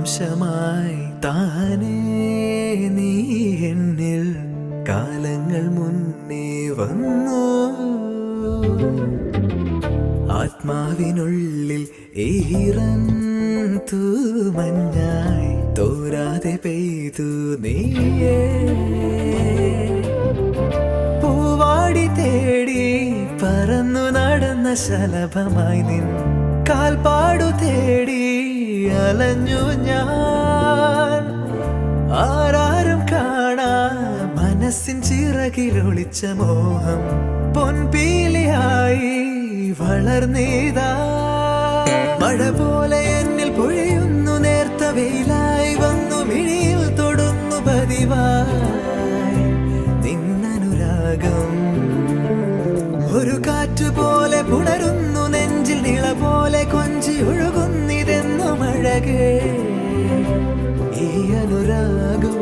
നിമിഷമായി താനേ നീ എന്നിൽ കാലങ്ങൾ മുന്നേ വന്നു. ആത്മാവിനുള്ളിൽ ഈറൻ തൂമഞ്ഞായി തോരാതെ പെയ്തു നീയേ. പൂവാടി തേടി പറന്നു നടന്ന ശലഭമായി നിൻ കാൽപ്പാടു തേടി അലഞ്ഞു ഞാൻ. ആരാരും കാണാ മനസ്സിൻ ചിറകിലൊളിച്ച മോഹം പൊൻപീലിയായി വളർന്നീതാ. മഴ പോലെ എന്നിൽ പൊഴിയുന്നു, നേർത്ത വെയിലായി വന്നു മിഴിയിൽ തൊടുന്നു പതിവായി നിന്നനുരാഗം. ഒരു കാറ്റ് പോലെ പുണരുന്നു നെഞ്ചിൽ, നിള പോലെ കൊഞ്ചി ഒഴുകുന്നിതെന്നും അഴകേ ഈ അനുരാഗം.